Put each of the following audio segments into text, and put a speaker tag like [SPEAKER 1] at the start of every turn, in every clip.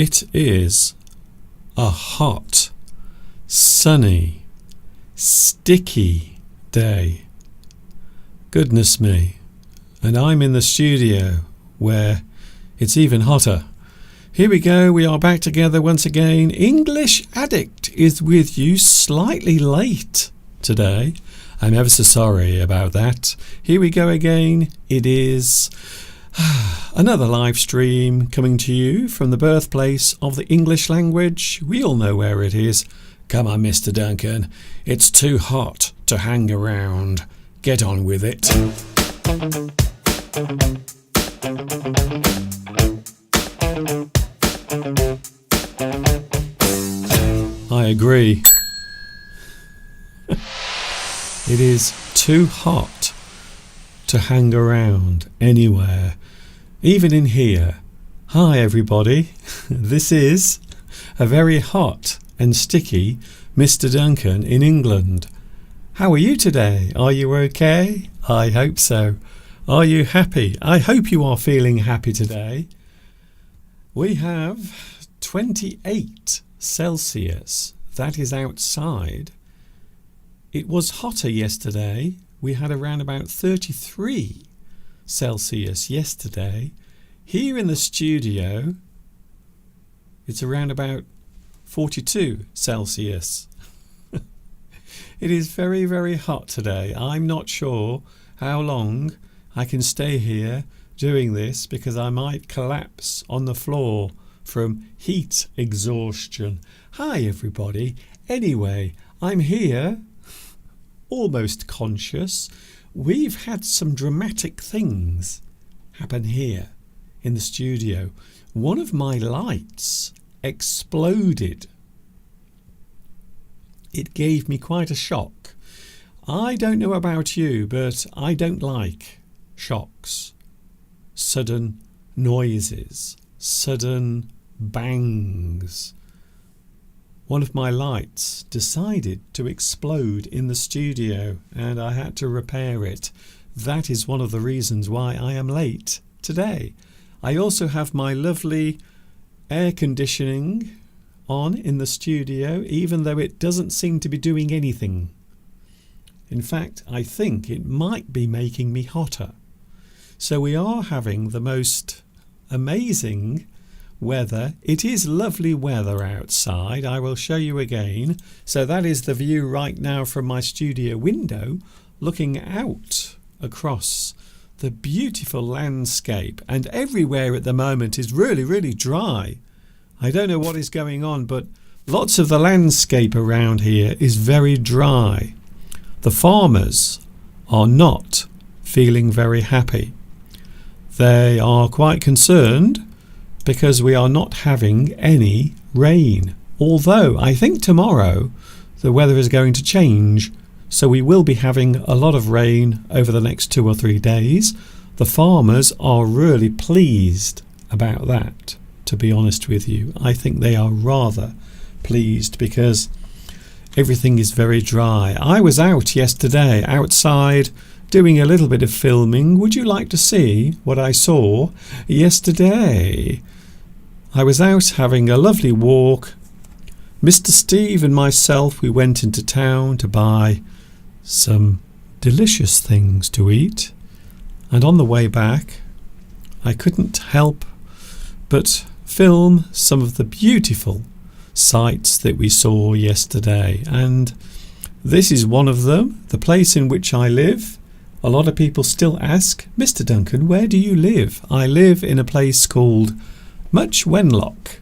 [SPEAKER 1] It is a hot, sunny, sticky day. Goodness me. And I'm in the studio where it's even hotter. Here we go, we are back together once again. English Addict is with you slightly late today. I'm ever so sorry about that. Here we go again. It is another live stream coming to you from the birthplace of the English language. We all know where it is. Come on, Mr. Duncan. It's too hot to hang around. Get on with it. I agree. It is too hot to hang around anywhere, even in here. Hi everybody, this is a very hot and sticky Mr. Duncan in England. How are you today? Are you okay? I hope so. Are you happy? I hope you are feeling happy today. We have 28 Celsius. That is outside. It was hotter yesterday. We had around about 33 Celsius yesterday. Here in the studio, it's around about 42 Celsius. It is very, very hot today. I'm not sure how long I can stay here doing this because I might collapse on the floor from heat exhaustion. Hi everybody. Anyway, I'm here, almost conscious. We've had some dramatic things happen here in the studio. One of my lights exploded. It gave me quite a shock. I don't know about you, but I don't like shocks, sudden noises, sudden bangs. One of my lights decided to explode in the studio and I had to repair it. That is one of the reasons why I am late today. I also have my lovely air conditioning on in the studio, even though it doesn't seem to be doing anything. In fact, I think it might be making me hotter. So we are having the most amazing weather. It is lovely weather outside. I will show you again. So that is the view right now from my studio window, looking out across the beautiful landscape. And everywhere at the moment is really, really dry. I don't know what is going on, but lots of the landscape around here is very dry. The farmers are not feeling very happy. They are quite concerned because we are not having any rain. Although I think tomorrow the weather is going to change, so we will be having a lot of rain over the next 2 or 3 days. The farmers are really pleased about that, to be honest with you. I think they are rather pleased because everything is very dry. I was out yesterday outside doing a little bit of filming. Would you like to see what I saw yesterday? I was out having a lovely walk. Mr. Steve and myself, we went into town to buy some delicious things to eat. And on the way back, I couldn't help but film some of the beautiful sights that we saw yesterday. And this is one of them, the place in which I live. A lot of people still ask, Mr. Duncan, where do you live? I live in a place called Much Wenlock,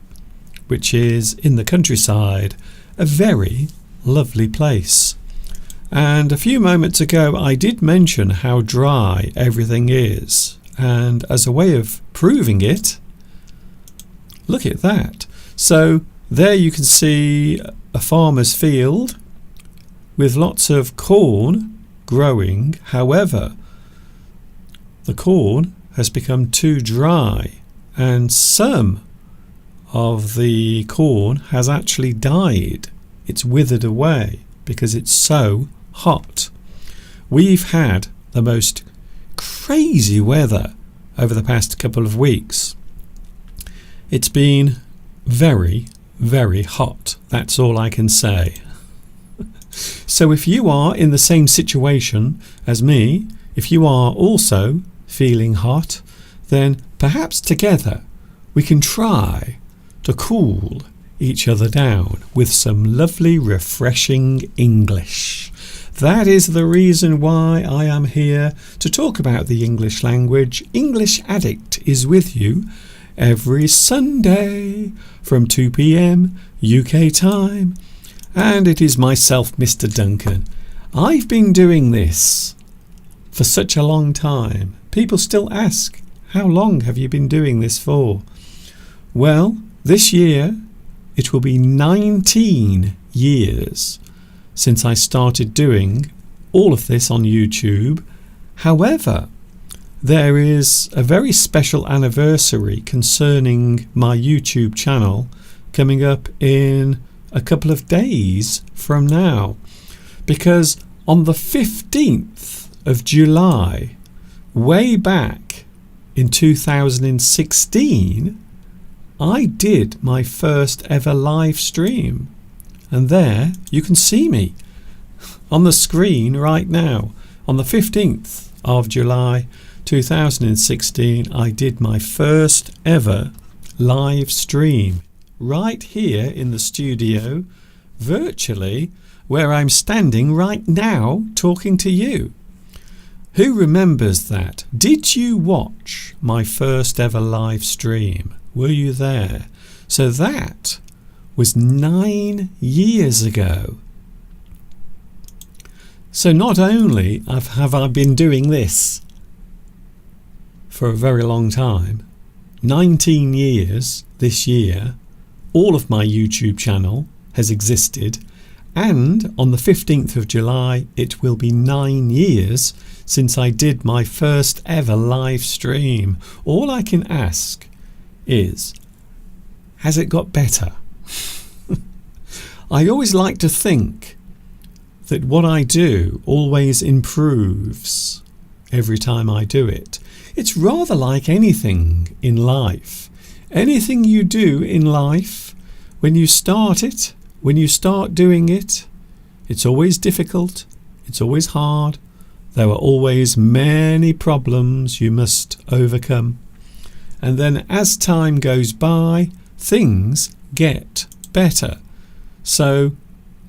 [SPEAKER 1] which is in the countryside, a very lovely place. And a few moments ago I did mention how dry everything is, and as a way of proving it, look at that. So there you can see a farmer's field with lots of corn growing. However, the corn has become too dry and some of the corn has actually died. It's withered away because it's so hot. We've had the most crazy weather over the past couple of weeks. It's been very, very hot. That's all I can say. So if you are in the same situation as me, if you are also feeling hot, then perhaps together we can try to cool each other down with some lovely refreshing English. That is the reason why I am here to talk about the English language. English Addict is with you every Sunday from 2 p.m. UK time, and it is myself, Mr. Duncan. I've been doing this for such a long time. People still ask, how long have you been doing this for? Well, this year it will be 19 years since I started doing all of this on YouTube. However, there is a very special anniversary concerning my YouTube channel coming up in a couple of days from now, because on the 15th of July, way back in 2016, I did my first ever live stream, and there you can see me on the screen right now. On the 15th of July 2016, I did my first ever live stream right here in the studio, virtually where I'm standing right now talking to you. Who remembers that? Did you watch my first ever live stream? Were you there? So that was 9 years ago. So not only have I been doing this for a very long time, 19 years this year, all of my YouTube channel has existed, and on the 15th of July it will be 9 years since I did my first ever live stream. All I can ask is, has it got better? I always like to think that what I do always improves every time I do it. It's rather like anything in life. Anything you do in life, when you start it, when you start doing it, it's always difficult, it's always hard. There are always many problems you must overcome. And then as time goes by, things get better. So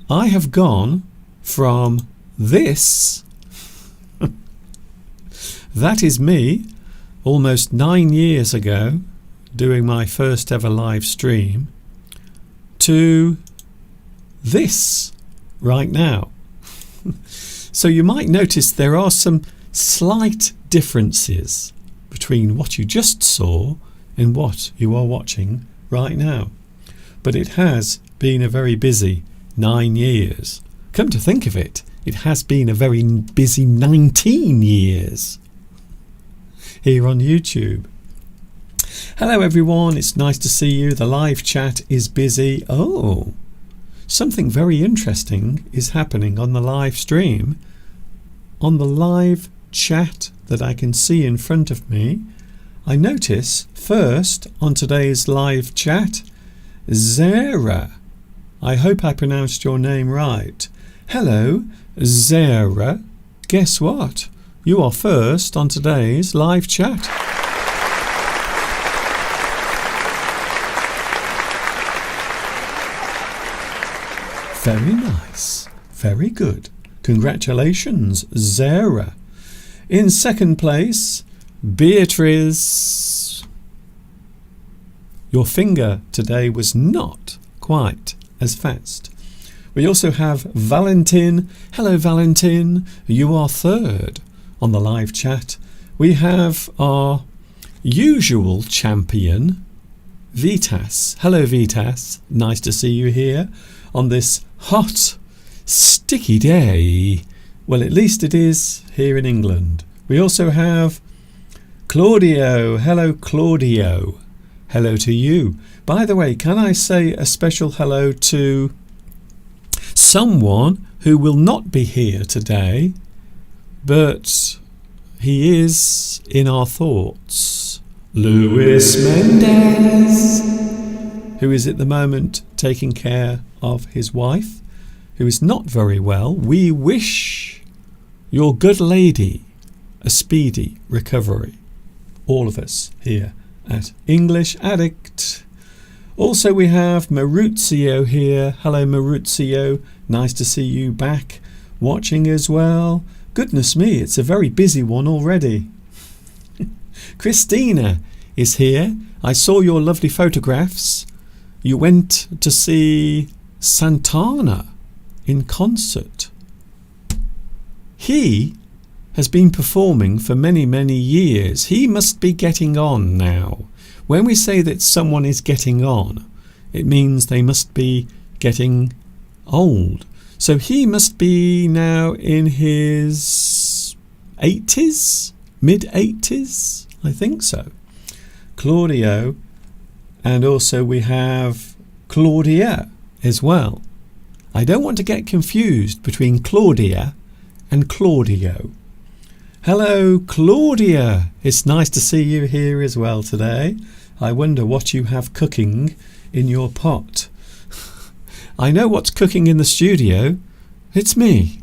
[SPEAKER 1] I have gone from this, that is me, almost 9 years ago, doing my first ever live stream, to this right now. So you might notice there are some slight differences between what you just saw and what you are watching right now. But it has been a very busy 9 years. Come to think of it, it has been a very busy 19 years here on YouTube. Hello everyone, it's nice to see you. The live chat is busy. Oh, something very interesting is happening on the live stream. On the live chat that I can see in front of me, I notice first on today's live chat, Zara. I hope I pronounced your name right. Hello, Zara. Guess what? You are first on today's live chat. Very nice. Very good. Congratulations, Zara. In second place, Beatrice. Your finger today was not quite as fast. We also have Valentin. Hello, Valentin. You are third on the live chat. We have our usual champion, Vitas. Hello, Vitas. Nice to see you here on this hot, sticky day. Well, at least it is here in England. We also have Claudio. Hello, Claudio. Hello to you. By the way, can I say a special hello to someone who will not be here today, but he is in our thoughts? Luis Mendez. who is at the moment taking care of his wife, who is not very well. We wish your good lady a speedy recovery. All of us here at English Addict. Also we have Maurizio here. Hello Maurizio, nice to see you back watching as well. Goodness me, it's a very busy one already. Christina is here. I saw your lovely photographs. You went to see Santana in concert. He has been performing for many, many years. He must be getting on now. When we say that someone is getting on, it means they must be getting old. So he must be now in his 80s, mid-80s, I think so. Claudio, and also we have Claudia as well. I don't want to get confused between Claudia and Claudio. Hello Claudia, it's nice to see you here as well today. I wonder what you have cooking in your pot. I know what's cooking in the studio. It's me.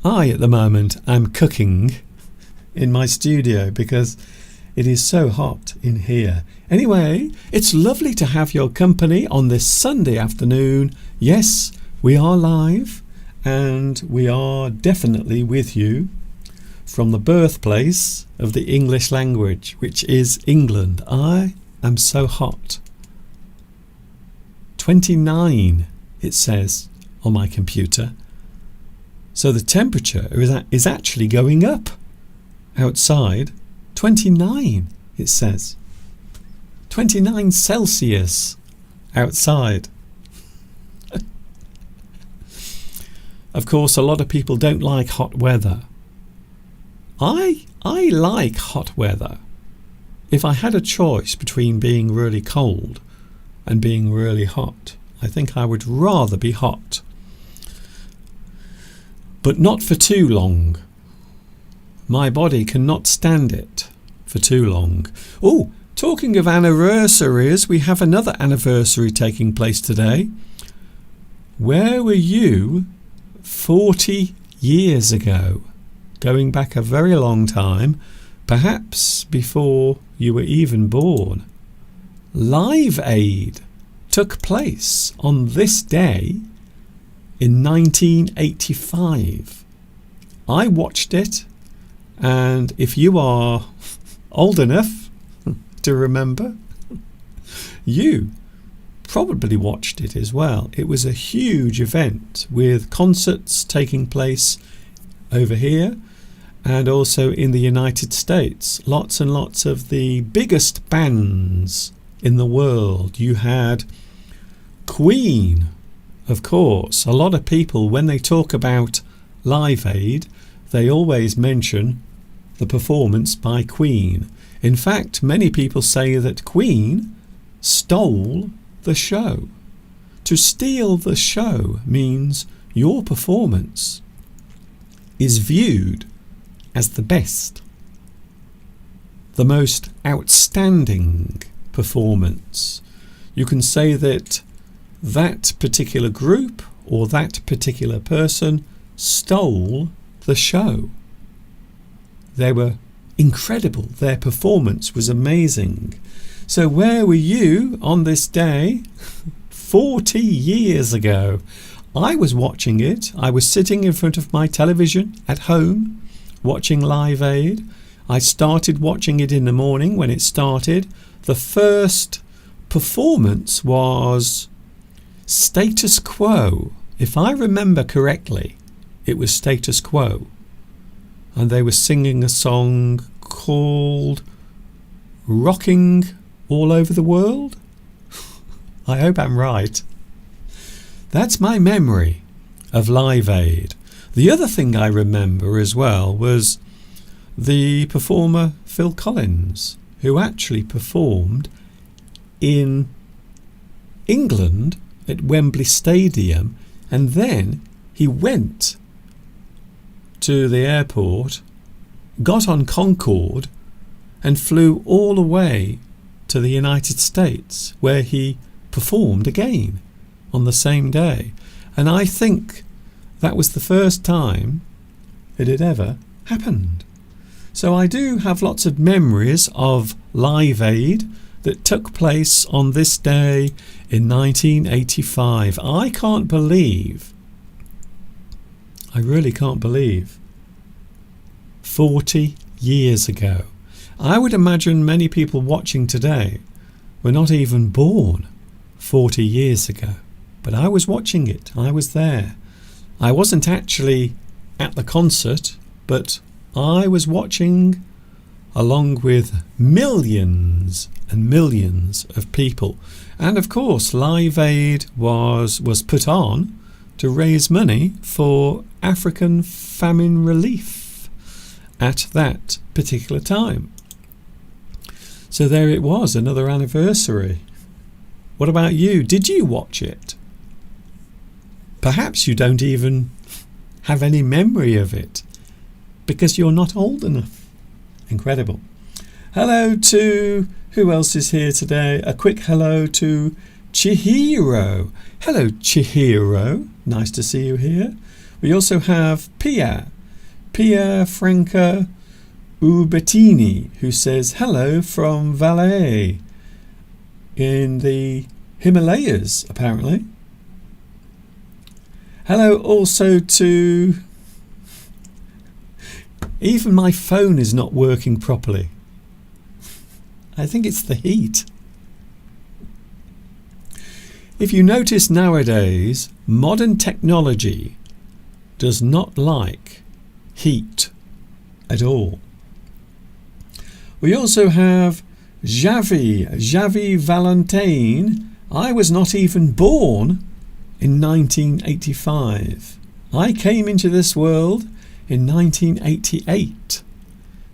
[SPEAKER 1] I at the moment am cooking in my studio because it is so hot in here. Anyway, it's lovely to have your company on this Sunday afternoon. Yes, we are live and we are definitely with you from the birthplace of the English language, which is England. I am so hot. 29 it says on my computer. So the temperature is actually going up outside. 29 it says. 29 Celsius outside. Of course, a lot of people don't like hot weather. I like hot weather. If I had a choice between being really cold and being really hot, I think I would rather be hot. But not for too long. My body cannot stand it for too long. Oh, talking of anniversaries, we have another anniversary taking place today. Where were you 40 years ago? Going back a very long time, perhaps before you were even born. Live Aid took place on this day in 1985. I watched it, and if you are old enough to remember, you probably watched it as well. It was a huge event with concerts taking place over here and also in the United States. Lots and lots of the biggest bands in the world. You had Queen, of course. A lot of people, when they talk about Live Aid, they always mention the performance by Queen. In fact, many people say that Queen stole the show. To steal the show means your performance is viewed as the best, the most outstanding performance. You can say that that particular group or that particular person stole the show. They were incredible. Their performance was amazing. So where were you on this day 40 years ago? I was watching it. I was sitting in front of my television at home watching Live Aid. I started watching it in the morning when it started. The first performance was Status Quo. If I remember correctly, it was Status Quo. And they were singing a song called Rocking All Over the World. I hope I'm right. That's my memory of Live Aid. The other thing I remember as well was the performer Phil Collins, who actually performed in England at Wembley Stadium, and then he went to the airport, got on Concorde and flew all the way to the United States, where he performed again on the same day. And I think that was the first time it had ever happened. So I do have lots of memories of Live Aid that took place on this day in 1985. I really can't believe, 40 years ago. I would imagine many people watching today were not even born 40 years ago. But I was watching it. I was there. I wasn't actually at the concert, but I was watching along with millions and millions of people. And of course, Live Aid was put on to raise money for African famine relief at that particular time. So there it was, another anniversary. What about you? Did you watch it? Perhaps you don't even have any memory of it because you're not old enough. Incredible. Hello to, who else is here today? A quick hello to Chihiro. Hello, Chihiro. Nice to see you here. We also have Pia Franca Ubettini, who says hello from Valais in the Himalayas, apparently. Hello also to... Even my phone is not working properly. I think it's the heat. If you notice nowadays, modern technology does not like heat at all. We also have Javi Valentine. I was not even born in 1985. I came into this world in 1988.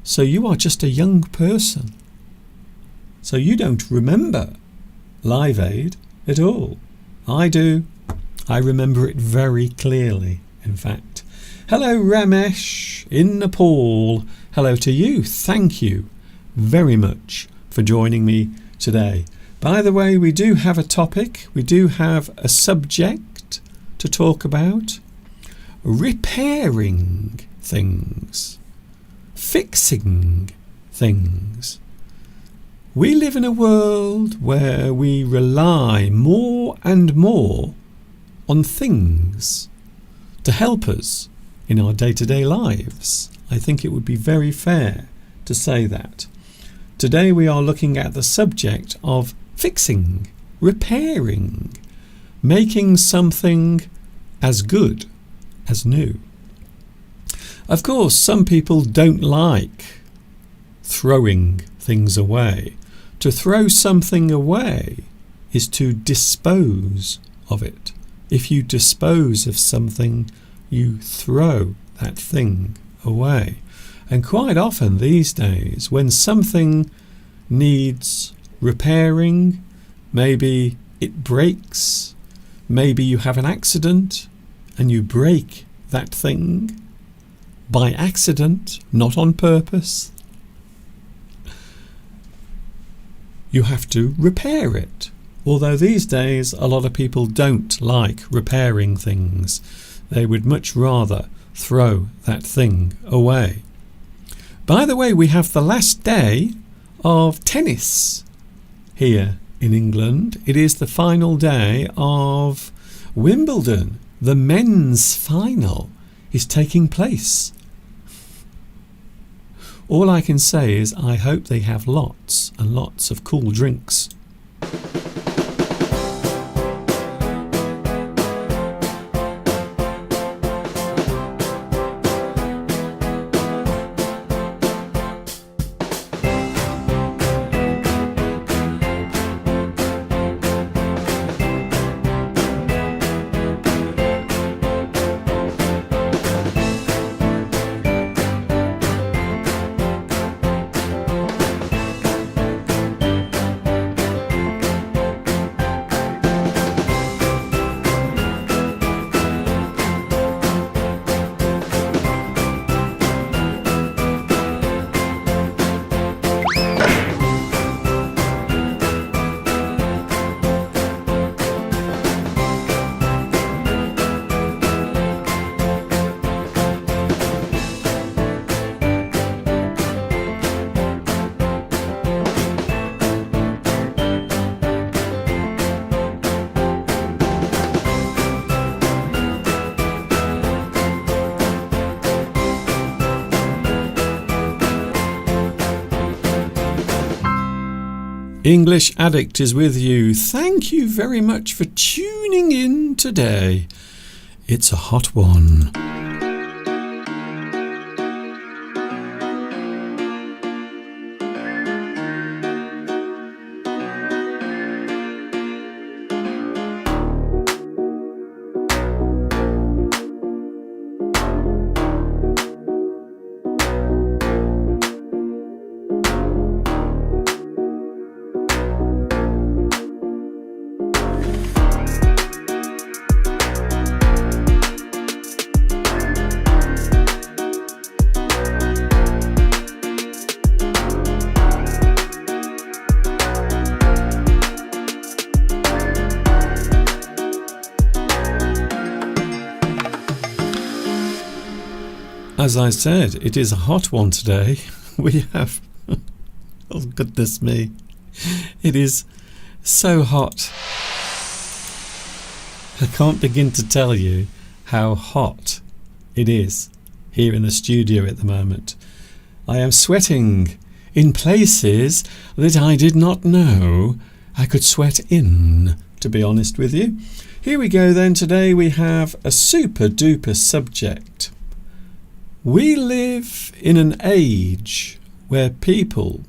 [SPEAKER 1] So you are just a young person. So you don't remember Live Aid at all. I do. I remember it very clearly, in fact. Hello, Ramesh in Nepal. Hello to you. Thank you very much for joining me today. By the way, we do have a topic. We do have a subject to talk about. Repairing things. Fixing things. We live in a world where we rely more and more on things to help us in our day-to-day lives. I think it would be very fair to say that. Today we are looking at the subject of fixing, repairing, making something as good as new. Of course, some people don't like throwing things away. To throw something away is to dispose of it. If you dispose of something, you throw that thing away. And quite often these days, when something needs repairing, maybe it breaks, maybe you have an accident and you break that thing by accident, not on purpose, you have to repair it. Although these days a lot of people don't like repairing things. They would much rather throw that thing away. By the way, we have the last day of tennis here in England. It is the final day of Wimbledon. The men's final is taking place. All I can say is I hope they have lots and lots of cool drinks. English Addict is with you. Thank you very much for tuning in today. It's a hot one. As I said, it is a hot one today. We have... oh, goodness me. It is so hot. I can't begin to tell you how hot it is here in the studio at the moment. I am sweating in places that I did not know I could sweat in, to be honest with you. Here we go then. Today we have a super duper subject. We live in an age where people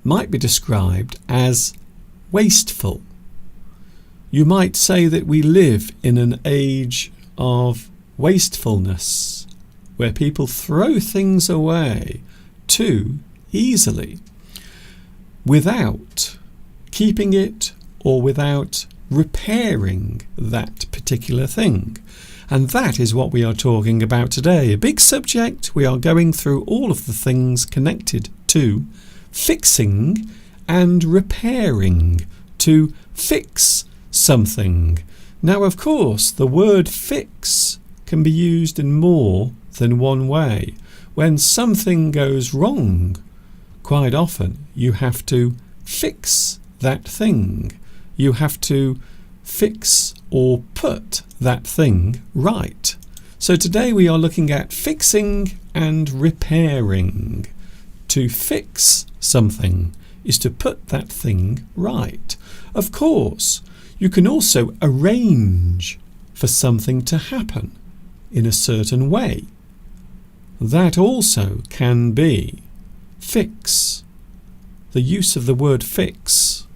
[SPEAKER 1] might be described as wasteful. You might say that we live in an age of wastefulness, where people throw things away too easily without keeping it or without repairing that particular thing. And that is what we are talking about today. A big subject. We are going through all of the things connected to fixing and repairing, to fix something. Now, of course, the word fix can be used in more than one way. When something goes wrong, quite often you have to fix that thing. You have to fix or put that thing right. So today we are looking at fixing and repairing. To fix something is to put that thing right. Of course, you can also arrange for something to happen in a certain way. That also can be fix. The use of the word fix,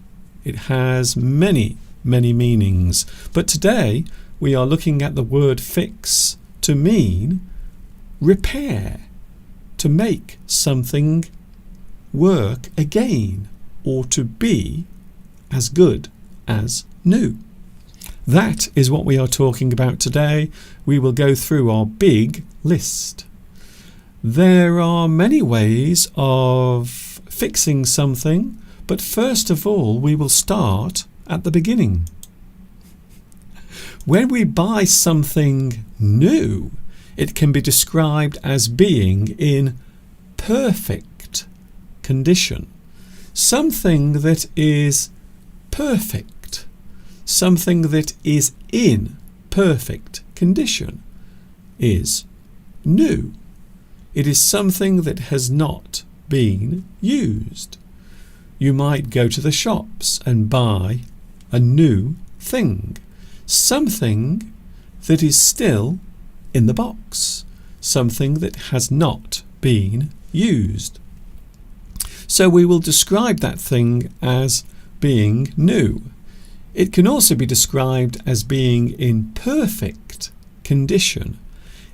[SPEAKER 1] it has many meanings, but today we are looking at the word fix to mean repair, to make something work again, or to be as good as new. That is what we are talking about today. We will go through our big list. There are many ways of fixing something, but first of all we will start at the beginning. When we buy something new, it can be described as being in perfect condition. Something that is perfect, something that is in perfect condition is new. It is something that has not been used. You might go to the shops and buy a new thing, something that is still in the box, something that has not been used. So we will describe that thing as being new. It can also be described as being in perfect condition.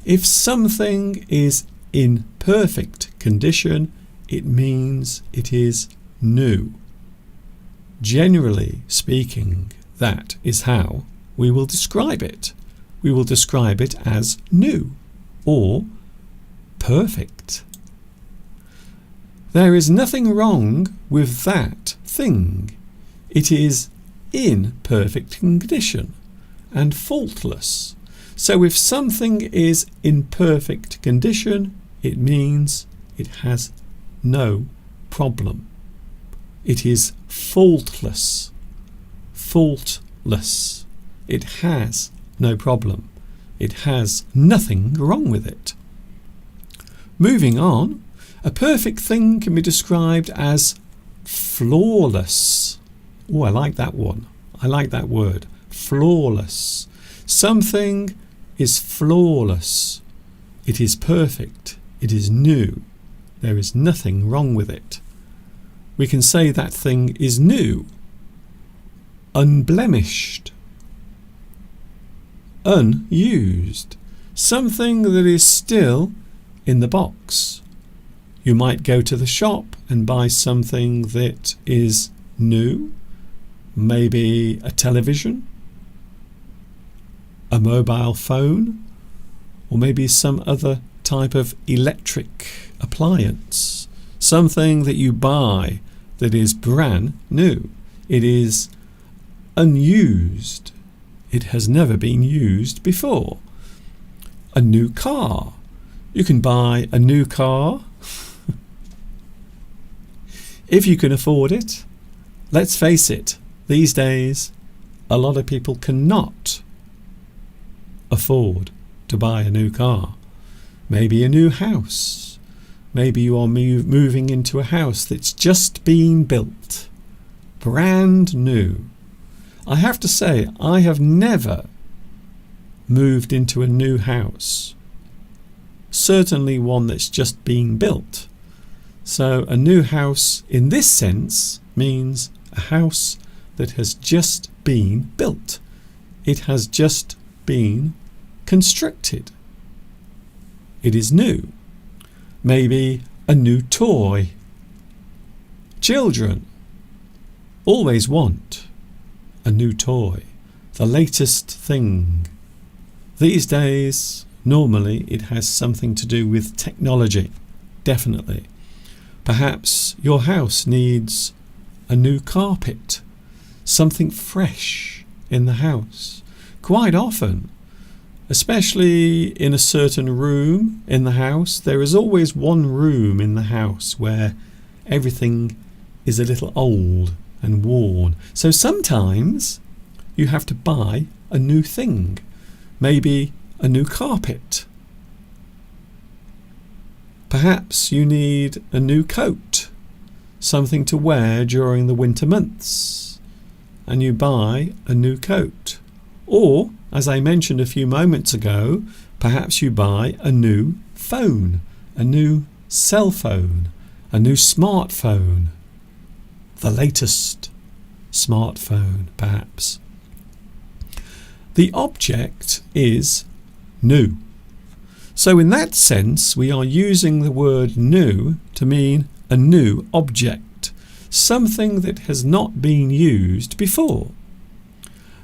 [SPEAKER 1] If something is in perfect condition, it means it is new. Generally speaking, that is how we will describe it. We will describe it as new or perfect. There is nothing wrong with that thing. It is in perfect condition and faultless. So if something is in perfect condition, it means it has no problem. It is faultless. Faultless. It has no problem. It has nothing wrong with it. Moving on, a perfect thing can be described as flawless. Oh, I like that one. I like that word. Flawless. Something is flawless. It is perfect. It is new. There is nothing wrong with it. We can say that thing is new. Unblemished. Unused. Something that is still in the box. You might go to the shop and buy something that is new. Maybe a television, a mobile phone, or maybe some other type of electric appliance. Something that you buy that is brand new. It is unused. It has never been used before. A new car. You can buy a new car if you can afford it. Let's face it, these days a lot of people cannot afford to buy a new car. Maybe a new house. Maybe you are moving into a house that's just been built. Brand new. I have to say, I have never moved into a new house. Certainly one that's just been built. So a new house in this sense means a house that has just been built. It has just been constructed. It is new. Maybe a new toy. Children always want a new toy, the latest thing. These days, normally it has something to do with technology, definitely. Perhaps your house needs a new carpet, something fresh in the house. Quite often, especially in a certain room in the house, there is always one room in the house where everything is a little old and worn. So sometimes you have to buy a new thing, maybe a new carpet. Perhaps you need a new coat, something to wear during the winter months, and you buy a new coat. Or, as I mentioned a few moments ago, perhaps you buy a new phone, a new cell phone, a new smartphone, the latest smartphone, perhaps. The object is new. So in that sense, we are using the word new to mean a new object, something that has not been used before.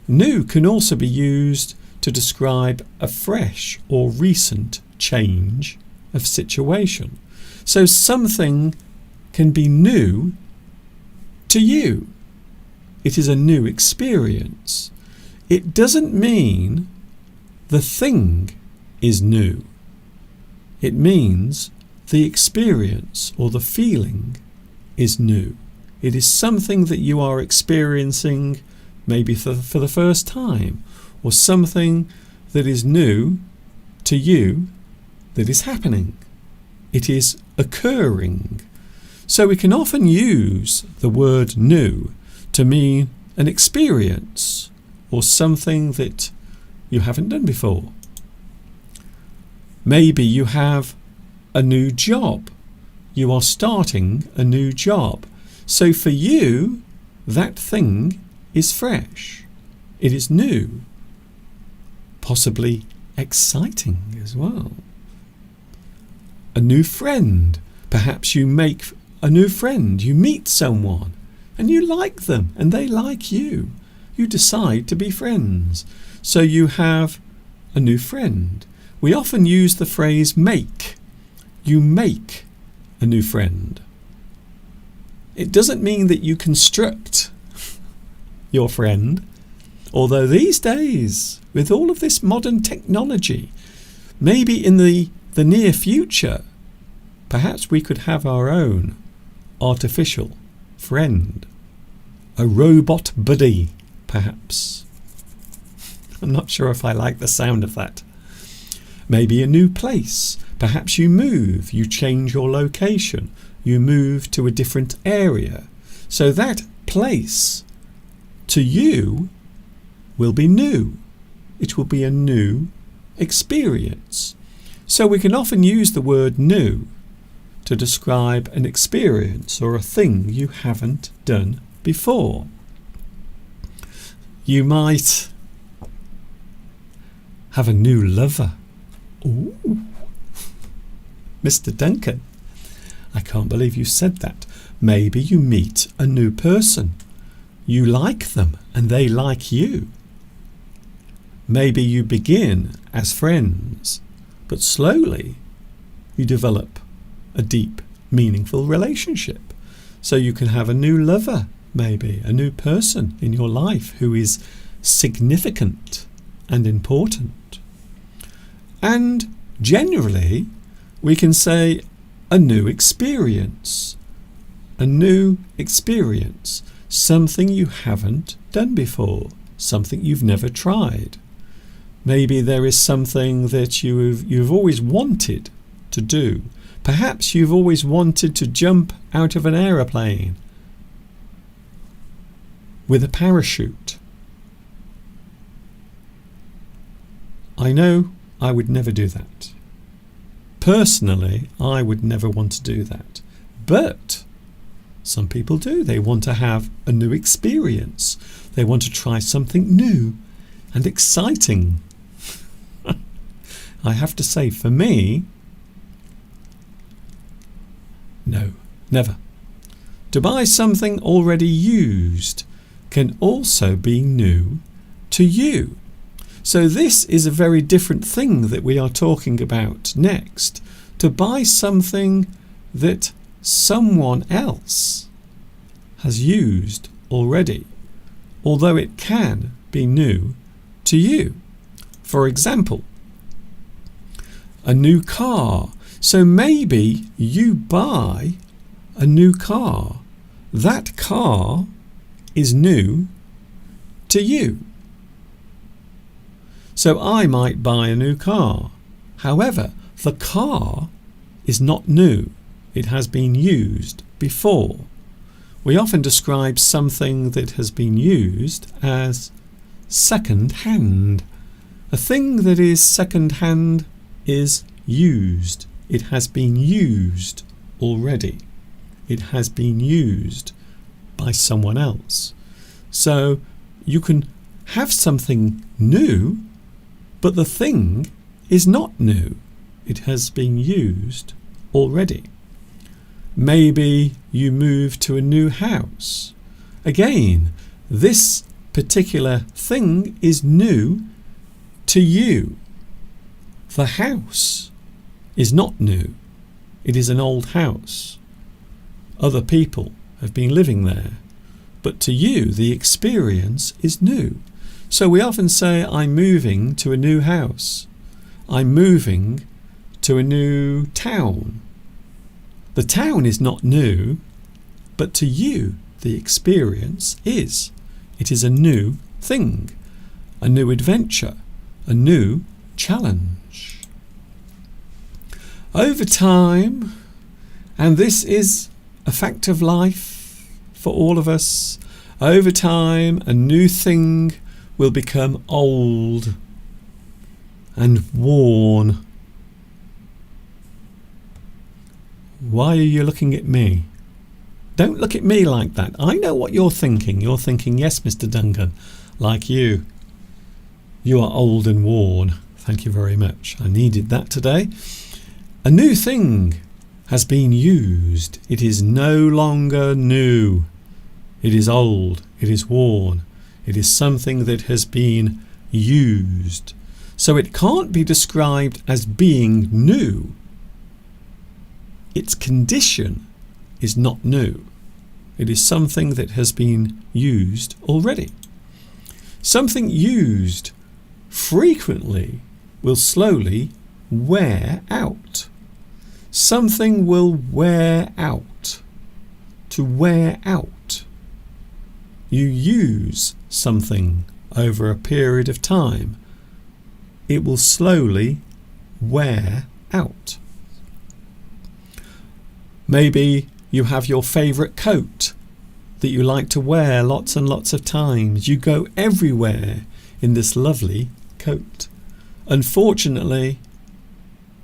[SPEAKER 1] New can also be used to describe a fresh or recent change of situation. So something can be new to you. It is a new experience. It doesn't mean the thing is new. It means the experience or the feeling is new. It is something that you are experiencing maybe for the first time, or something that is new to you that is happening. It is occurring. So we can often use the word new to mean an experience or something that you haven't done before. Maybe you have a new job. You are starting a new job. So for you, that thing is fresh. It is new. Possibly exciting as well. A new friend. Perhaps you make a new friend. You meet someone and you like them and they like you. You decide to be friends. So you have a new friend. We often use the phrase make. You make a new friend. It doesn't mean that you construct your friend, although these days, with all of this modern technology, maybe in the near future, perhaps we could have our own artificial friend, a robot buddy, perhaps. I'm not sure if I like the sound of that. Maybe a new place. Perhaps you move, you change your location, you move to a different area. So that place to you will be new. It will be a new experience. So we can often use the word new to describe an experience or a thing you haven't done before. You might have a new lover. Ooh. Mr. Duncan, I can't believe you said that. Maybe you meet a new person. You like them and they like you. Maybe you begin as friends, but slowly you develop a deep, meaningful relationship. So you can have a new lover, maybe a new person in your life who is significant and important. And generally, we can say a new experience. A new experience. Something you haven't done before. Something you've never tried. Maybe there is something that you've always wanted to do. Perhaps you've always wanted to jump out of an aeroplane with a parachute. I know I would never do that. Personally, I would never want to do that. But some people do. They want to have a new experience. They want to try something new and exciting. I have to say, for me, no, never. To buy something already used can also be new to you. So this is a very different thing that we are talking about next. To buy something that someone else has used already, although it can be new to you. For example, a new car. So maybe you buy a new car. That car is new to you. So I might buy a new car. However, the car is not new. It has been used before. We often describe something that has been used as second-hand. A thing that is second-hand is used. It has been used already. It has been used by someone else. So you can have something new, but the thing is not new. It has been used already. Maybe you move to a new house. Again, this particular thing is new to you. The house is not new. It is an old house. Other people have been living there. But to you, the experience is new. So we often say, I'm moving to a new house. I'm moving to a new town. The town is not new, but to you, the experience is. It is a new thing, a new adventure, a new challenge. Over time, and this is a fact of life for all of us, over time a new thing will become old and worn. Why are you looking at me? Don't look at me like that. I know what you're thinking. You're thinking, yes, Mr. Duncan, like you. You are old and worn. Thank you very much. I needed that today. A new thing has been used. It is no longer new. It is old. It is worn. It is something that has been used. So it can't be described as being new. Its condition is not new. It is something that has been used already. Something used frequently will slowly wear out. Something will wear out. To wear out. You use something over a period of time. It will slowly wear out. Maybe you have your favourite coat that you like to wear lots and lots of times. You go everywhere in this lovely coat. Unfortunately,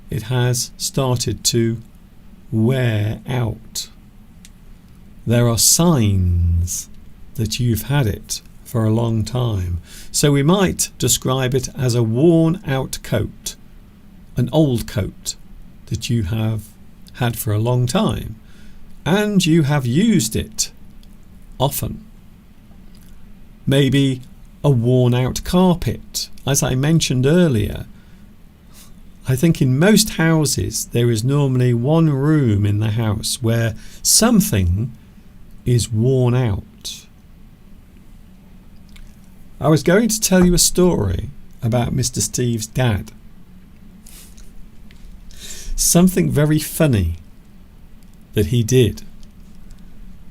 [SPEAKER 1] it has started to wear out. There are signs that you've had it for a long time. So we might describe it as a worn out coat, an old coat that you have had for a long time, and you have used it often. Maybe a worn out carpet. As I mentioned earlier, I think in most houses there is normally one room in the house where something is worn out. I was going to tell you a story about Mr. Steve's dad. Something very funny that he did.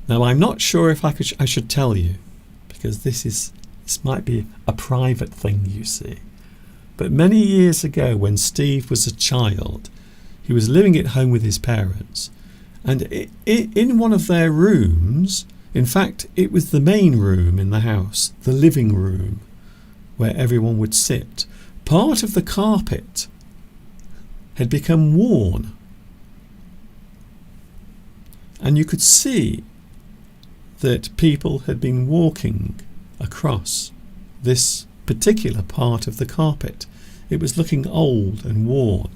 [SPEAKER 1] Now, I'm not sure if I should tell you, because this might be a private thing, you see. But many years ago, when Steve was a child, he was living at home with his parents, and in one of their rooms, in fact, it was the main room in the house, the living room, where everyone would sit, part of the carpet had become worn. And you could see that people had been walking across this particular part of the carpet. It was looking old and worn.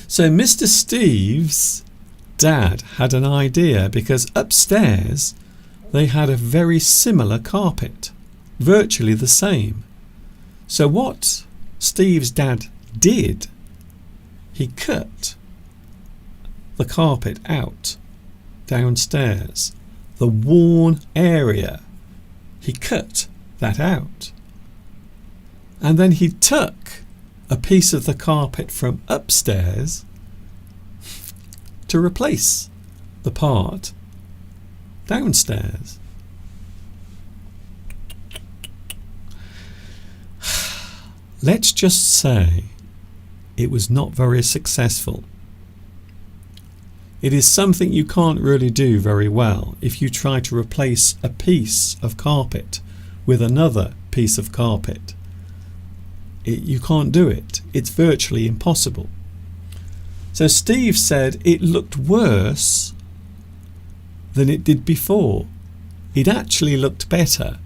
[SPEAKER 1] So Mr. Steve's dad had an idea, because upstairs they had a very similar carpet, virtually the same. So what Steve's dad did, he cut the carpet out downstairs, the worn area. He cut that out. And then he took a piece of the carpet from upstairs to replace the part downstairs. Let's just say it was not very successful. It is something you can't really do very well if you try to replace a piece of carpet with another piece of carpet. You can't do it. It's virtually impossible. So Steve said it looked worse than it did before. It actually looked better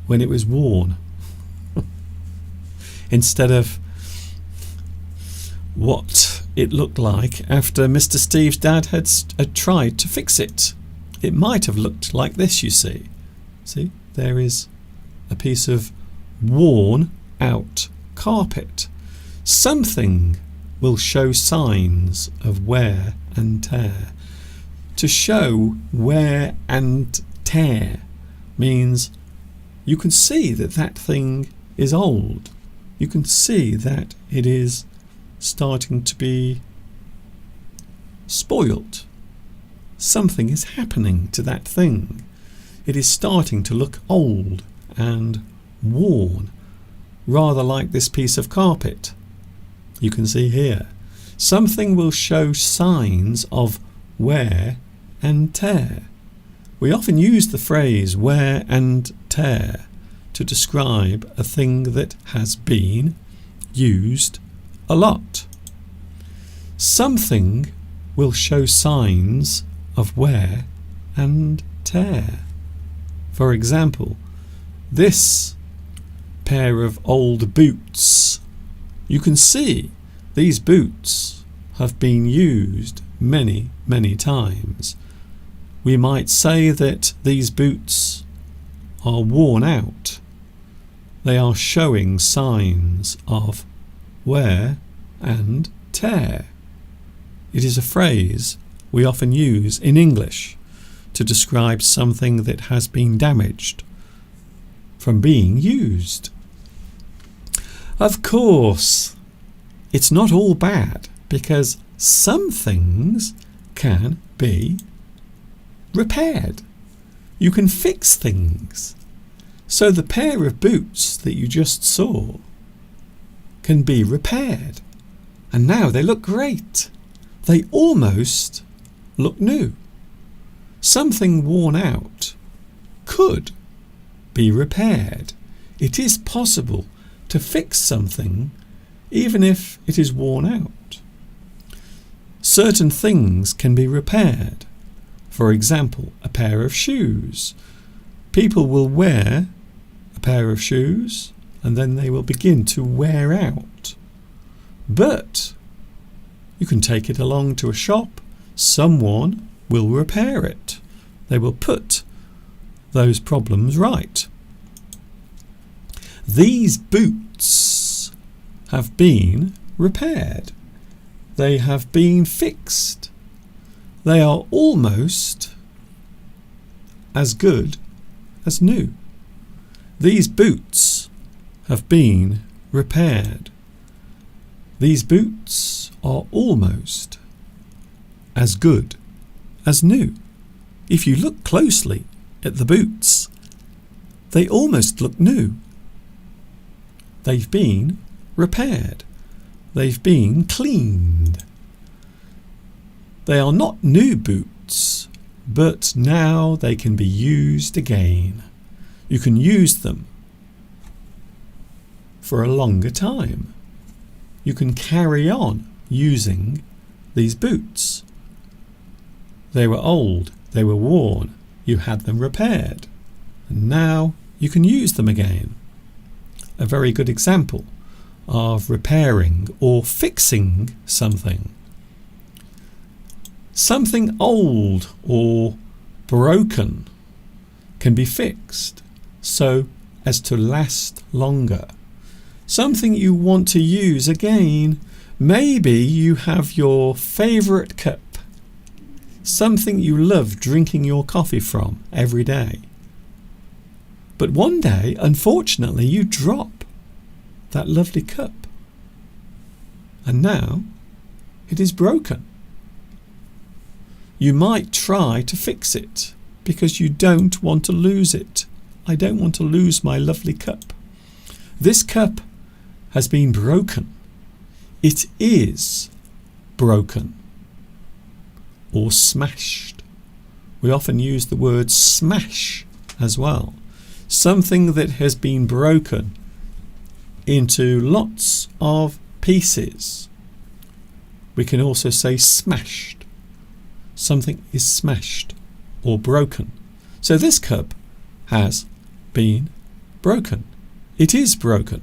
[SPEAKER 1] when it was worn instead of what it looked like after Mr. Steve's dad had tried to fix it. It might have looked like this, you see. See, there is a piece of worn out carpet. Something will show signs of wear and tear. To show wear and tear means you can see that that thing is old. You can see that it is starting to be spoilt. Something is happening to that thing. It is starting to look old and worn, rather like this piece of carpet. You can see here. Something will show signs of wear and tear. We often use the phrase wear and tear to describe a thing that has been used a lot. Something will show signs of wear and tear. For example, this pair of old boots. You can see these boots have been used many, many times. We might say that these boots are worn out. They are showing signs of wear and tear. It is a phrase we often use in English to describe something that has been damaged from being used. Of course, it's not all bad, because some things can be repaired. You can fix things. So the pair of boots that you just saw can be repaired. And now they look great. They almost look new. something worn out could be repaired. It is possible to fix something even if it is worn out. Certain things can be repaired. For example, a pair of shoes. People will wear a pair of shoes and then they will begin to wear out. But you can take it along to a shop. Someone will repair it. They will put those problems right. These boots have been repaired. They have been fixed. They are almost as good as new. These boots have been repaired. These boots are almost as good as new. If you look closely at the boots, they almost look new. They've been repaired. They've been cleaned. They are not new boots, but now they can be used again. You can use them for a longer time. You can carry on using these boots. They were old, they were worn, you had them repaired, and now you can use them again. A very good example of repairing or fixing something. Something old or broken can be fixed so as to last longer. Something you want to use again. Maybe you have your favourite cup, something you love drinking your coffee from every day. But one day, unfortunately, you drop that lovely cup and now it is broken. You might try to fix it because you don't want to lose it. I don't want to lose my lovely cup. This cup has been broken. It is broken or smashed. We often use the word smash as well. Something that has been broken into lots of pieces. We can also say smashed. Something is smashed or broken. So this cup has been broken. It is broken.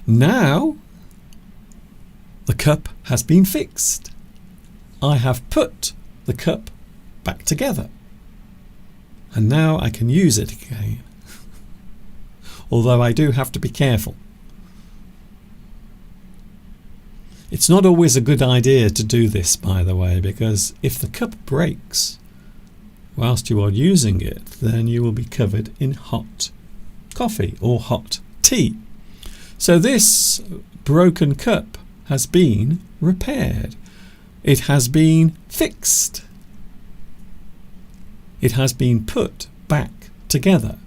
[SPEAKER 1] Now the cup has been fixed. I have put the cup back together. And now I can use it again. Although I do have to be careful. It's not always a good idea to do this, by the way, because if the cup breaks whilst you are using it, then you will be covered in hot coffee or hot tea. So this broken cup has been repaired. It has been fixed. It has been put back together.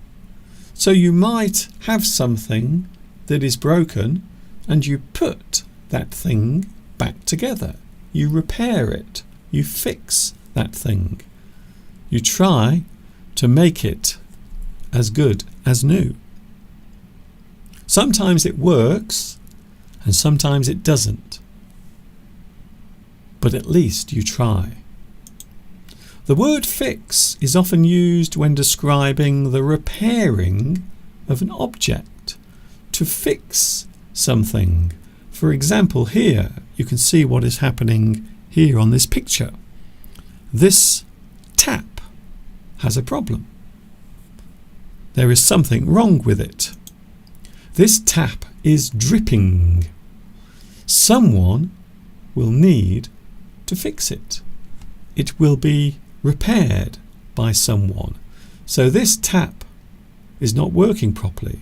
[SPEAKER 1] So you might have something that is broken and you put that thing back together. You repair it. You fix that thing. You try to make it as good as new. Sometimes it works and sometimes it doesn't. But at least you try. The word fix is often used when describing the repairing of an object. To fix something. For example, here you can see what is happening here on this picture. This tap has a problem. There is something wrong with it. This tap is dripping. Someone will need to fix it. It will be repaired by someone. So this tap is not working properly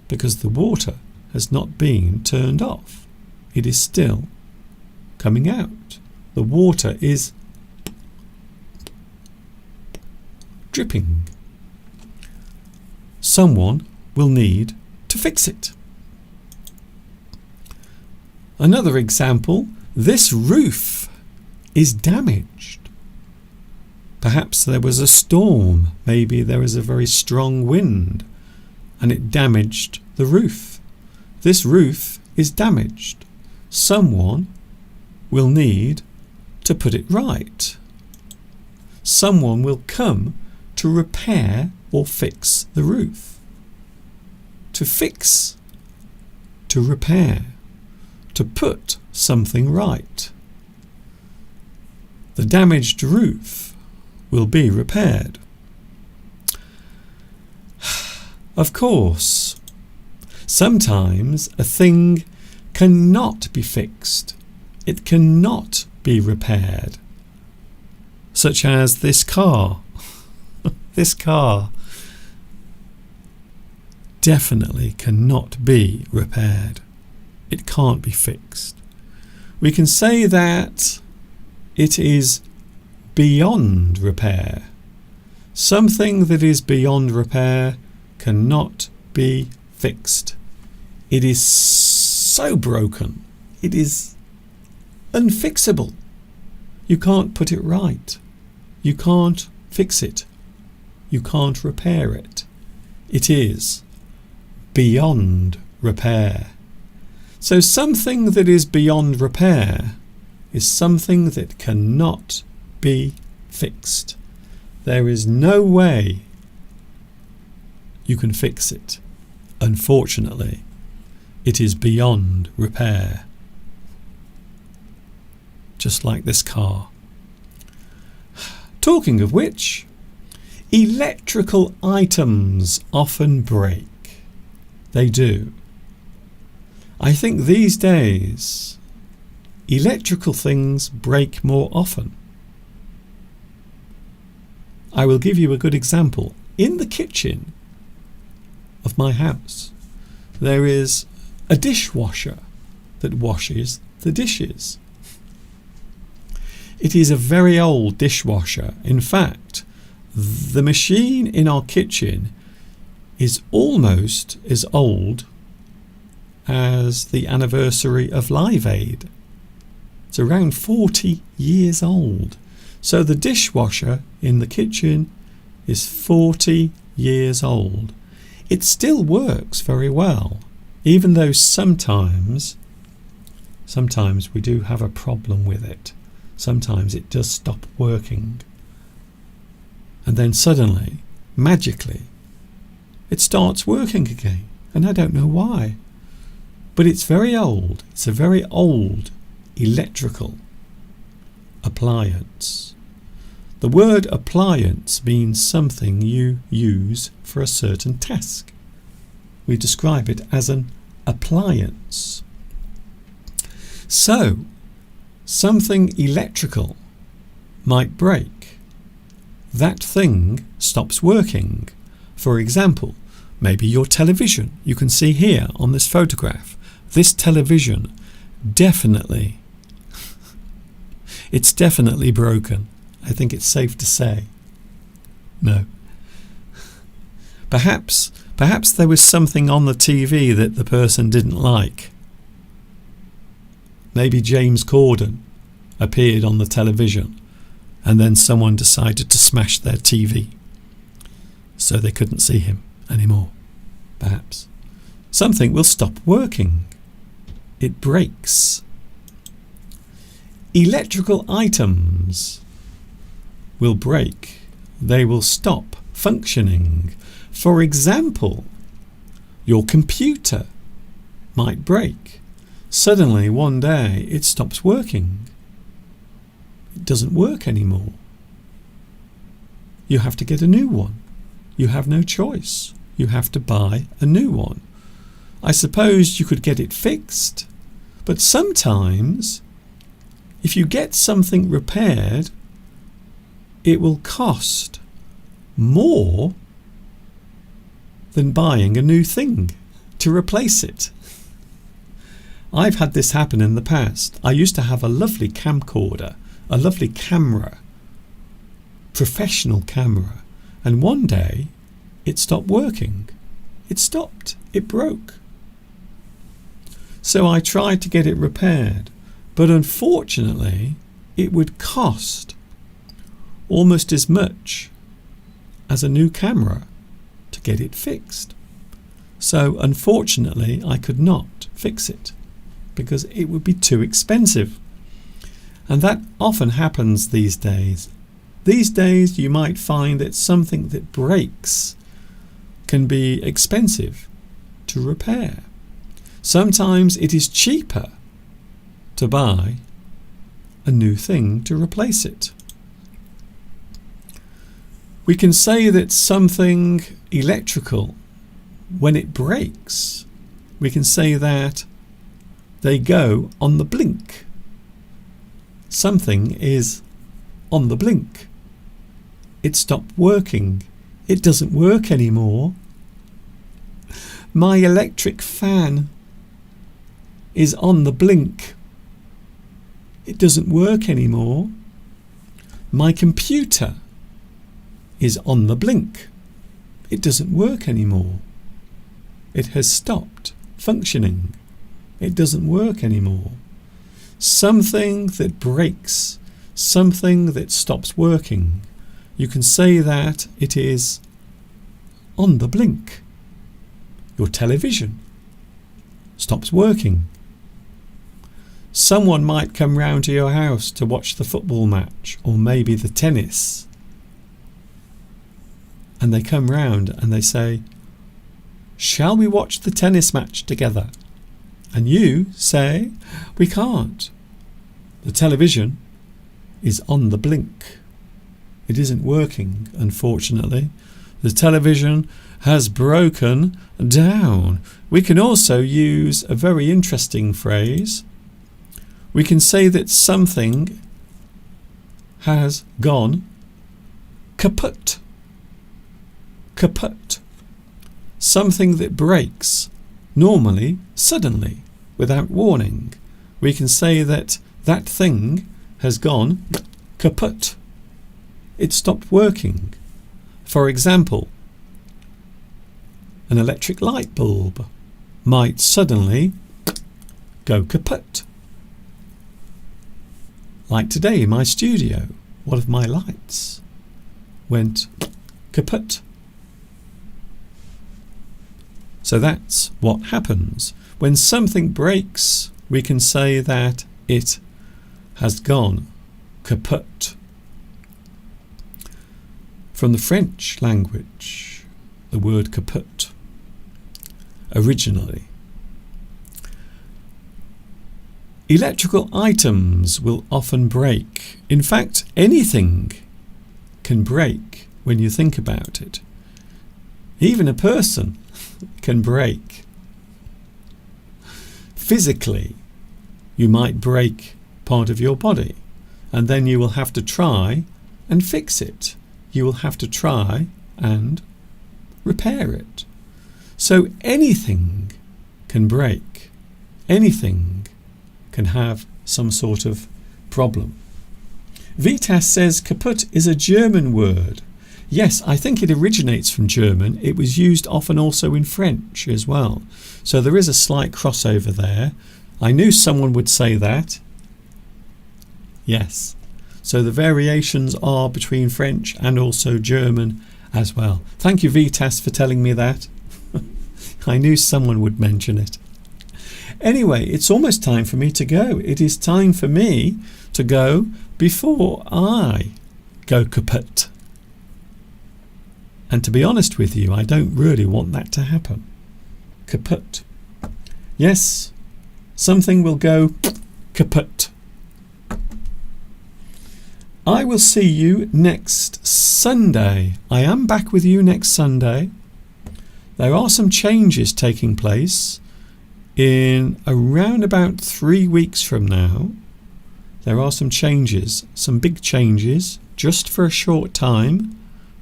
[SPEAKER 1] because the water has not been turned off. It is still coming out. The water is dripping. Someone will need to fix it. Another example, this roof is damaged. Perhaps there was a storm, maybe there was a very strong wind and it damaged the roof. This roof is damaged. Someone will need to put it right. Someone will come to repair or fix the roof. To fix, to repair, to put something right. The damaged roof will be repaired. Of course, sometimes a thing cannot be fixed. It cannot be repaired. Such as this car. This car definitely cannot be repaired. It can't be fixed. We can say that it is beyond repair. Something that is beyond repair cannot be fixed. It is so broken. It is unfixable. You can't put it right. You can't fix it. You can't repair it. It is beyond repair. So something that is beyond repair is something that cannot be fixed. There is no way you can fix it. Unfortunately, it is beyond repair. Just like this car. Talking of which, electrical items often break. They do. I think these days electrical things break more often. I will give you a good example. In the kitchen of my house, there is a dishwasher that washes the dishes. It is a very old dishwasher. In fact, the machine in our kitchen is almost as old as the anniversary of Live Aid. It's around 40 years old. So the dishwasher in the kitchen is 40 years old. It still works very well, even though sometimes we do have a problem with it. Sometimes it does stop working. And then suddenly, magically, it starts working again. And I don't know why. But it's very old. It's a very old electrical appliance. The word appliance means something you use for a certain task. We describe it as an appliance. So, something electrical might break. That thing stops working. For example, maybe your television. You can see here on this photograph, this television definitely, it's definitely broken. I think it's safe to say. No. Perhaps there was something on the TV that the person didn't like. Maybe James Corden appeared on the television and then someone decided to smash their TV so they couldn't see him anymore. Perhaps. Something will stop working. It breaks. Electrical items will break. They will stop functioning. For example, your computer might break. Suddenly one day it stops working. It doesn't work anymore. You have to get a new one. You have no choice. You have to buy a new one. I suppose you could get it fixed, but sometimes if you get something repaired, it will cost more than buying a new thing to replace it. I've had this happen in the past. I used to have a lovely camcorder, a lovely camera, professional camera, and one day it stopped working. It stopped. It broke. So I tried to get it repaired, but unfortunately it would cost almost as much as a new camera to get it fixed. So unfortunately I could not fix it because it would be too expensive. And that often happens these days. These days you might find that something that breaks can be expensive to repair. Sometimes it is cheaper to buy a new thing to replace it. We can say that something electrical, when it breaks, we can say that they go on the blink. Something is on the blink. It stopped working. It doesn't work anymore. My electric fan is on the blink. It doesn't work anymore. My computer is on the blink. It doesn't work anymore. It has stopped functioning. It doesn't work anymore. Something that breaks, something that stops working, you can say that it is on the blink. Your television stops working. Someone might come round to your house to watch the football match or maybe the tennis. And they come round and they say, "Shall we watch the tennis match together?" And you say, "We can't. The television is on the blink. It isn't working, unfortunately. The television has broken down." We can also use a very interesting phrase. We can say that something has gone kaput. Kaput. Something that breaks, normally, suddenly, without warning. We can say that that thing has gone kaput. It stopped working. For example, an electric light bulb might suddenly go kaput. Like today in my studio, one of my lights went kaput. So that's what happens. When something breaks, we can say that it has gone kaput. From the French language, the word kaput originally. Electrical items will often break. In fact, anything can break when you think about it. Even a person can break. Physically, you might break part of your body, and then you will have to try and fix it. You will have to try and repair it. So anything can break. Anything can have some sort of problem. Vitas says kaput is a German word. Yes, I think it originates from German. It was used often also in French as well. So there is a slight crossover there. I knew someone would say that. Yes. So the variations are between French and also German as well. Thank you, Vitas, for telling me that. I knew someone would mention it. Anyway, it's almost time for me to go. It is time for me to go before I go kaput. And to be honest with you, I don't really want that to happen. Kaput. Yes, something will go kaput. I will see you next Sunday. I am back with you next Sunday. There are some changes taking place in around about 3 weeks from now. There are some changes, some big changes, just for a short time.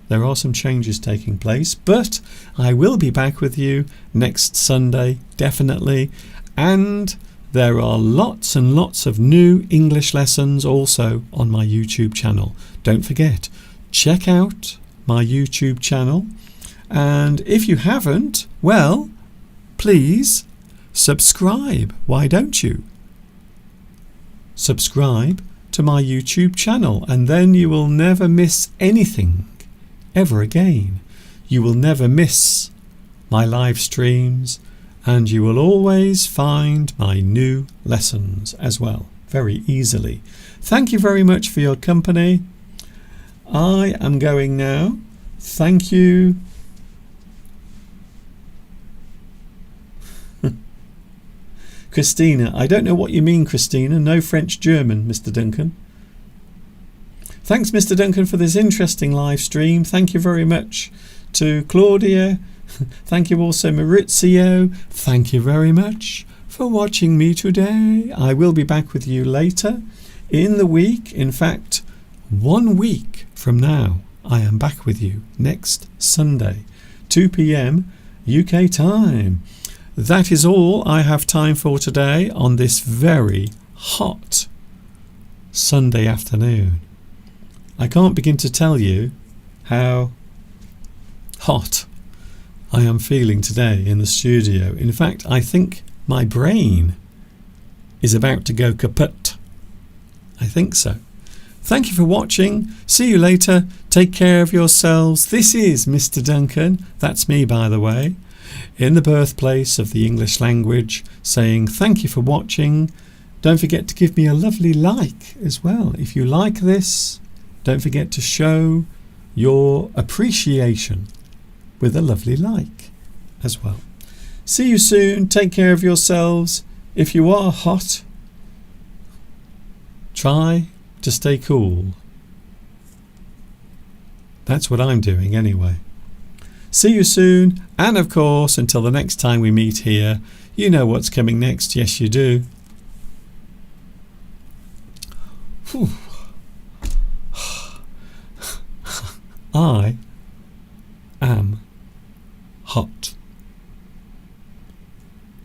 [SPEAKER 1] There are some changes taking place, but I will be back with you next Sunday, definitely. And there are lots and lots of new English lessons also on my YouTube channel. Don't forget, check out my YouTube channel. And if you haven't, well, please subscribe. Why don't you? Subscribe to my YouTube channel, and then you will never miss anything ever again. You will never miss my live streams, and you will always find my new lessons as well, very easily. Thank you very much for your company. I am going now. Thank you. Christina, I don't know what you mean, Christina. No French German, Mr. Duncan. Thanks, Mr. Duncan, for this interesting live stream. Thank you very much to Claudia. Thank you also, Maurizio. Thank you very much for watching me today. I will be back with you later in the week. In fact, 1 week from now, I am back with you next Sunday, 2 p.m. UK time. That is all I have time for today on this very hot Sunday afternoon. I can't begin to tell you how hot I am feeling today in the studio. In fact, I think my brain is about to go kaput. I think so. Thank you for watching. See you later. Take care of yourselves. This is Mr. Duncan. That's me, by the way, in the birthplace of the English language, saying thank you for watching. Don't forget to give me a lovely like as well. If you like this, don't forget to show your appreciation with a lovely like as well. See you soon. Take care of yourselves. If you are hot, try to stay cool. That's what I'm doing anyway. See you soon, and of course, until the next time we meet here, you know what's coming next. Yes, you do. Whew. I am hot.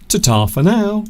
[SPEAKER 1] Ta-ta for now.